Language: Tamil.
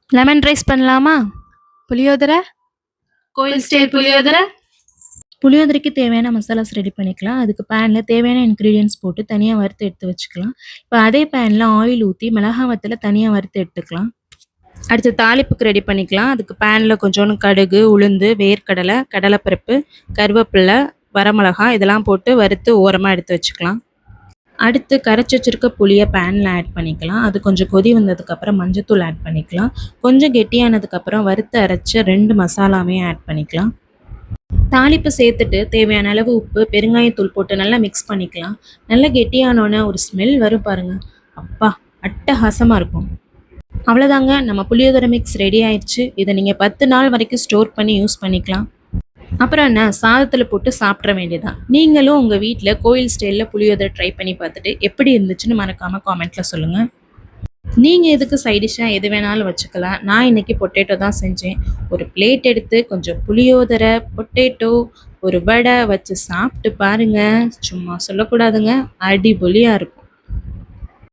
லெமன் ரைஸ் பண்ணலாமா? புளியோதரை, கோயில் ஸ்டைல் புளியோதரை. புளியோதரைக்கு தேவையான மசாலாஸ் ரெடி பண்ணிக்கலாம். அதுக்கு பேனில் தேவையான இன்க்ரீடியன்ட்ஸ் போட்டு தனியாக வறுத்து எடுத்து வச்சுக்கலாம். இப்போ அதே பேனில் ஆயில் ஊற்றி மிளகா வத்தலை தனியாக வறுத்து எடுத்துக்கலாம். அடுத்து தாளிப்புக்கு ரெடி பண்ணிக்கலாம். அதுக்கு பேனில் கொஞ்சோண்டு கடுகு, உளுந்து, வேர்க்கடலை, கடலைப்பருப்பு, கருவேப்பிலை, வரமிளகா இதெல்லாம் போட்டு வறுத்து ஓரமாக எடுத்து வச்சுக்கலாம். அடுத்து கரைச்சி வச்சிருக்க புளியை பேனில் ஆட் பண்ணிக்கலாம். அது கொஞ்சம் கொதி வந்ததுக்கப்புறம் மஞ்சத்தூள் ஆட் பண்ணிக்கலாம். கொஞ்சம் கெட்டியானதுக்கப்புறம் வறுத்து அரைச்ச 2 மசாலாவே ஆட் பண்ணிக்கலாம். தாளிப்பு சேர்த்துட்டு தேவையான அளவு உப்பு, பெருங்காயத்தூள் போட்டு நல்லா மிக்ஸ் பண்ணிக்கலாம். நல்லா கெட்டியானோன்னே ஒரு ஸ்மெல் வரும் பாருங்கள், அப்பா அட்டகாசமாக இருக்கும். அவ்வளோதாங்க, நம்ம புளியோதரை மிக்ஸ் ரெடி ஆயிடுச்சு. இதை நீங்கள் 10 நாள் வரைக்கும் ஸ்டோர் பண்ணி யூஸ் பண்ணிக்கலாம். அப்புறம் என்ன, சாதத்தில் போட்டு சாப்பிட்ற வேண்டியதான். நீங்களும் உங்கள் வீட்டில் கோயில் ஸ்டைலில் புளியோதரை ட்ரை பண்ணி பார்த்துட்டு எப்படி இருந்துச்சுன்னு மறக்காமல் காமெண்ட்டில் சொல்லுங்கள். நீங்கள் எதுக்கு சைடிஷ்ஷாக எது வேணாலும் வச்சுக்கலாம். நான் இன்றைக்கி பொட்டேட்டோ தான் செஞ்சேன். ஒரு பிளேட் எடுத்து கொஞ்சம் புளியோதரை, பொட்டேட்டோ, ஒரு வடை வச்சு சாப்பிட்டு பாருங்கள். சும்மா சொல்லக்கூடாதுங்க, அடிபொலியாக இருக்கும்.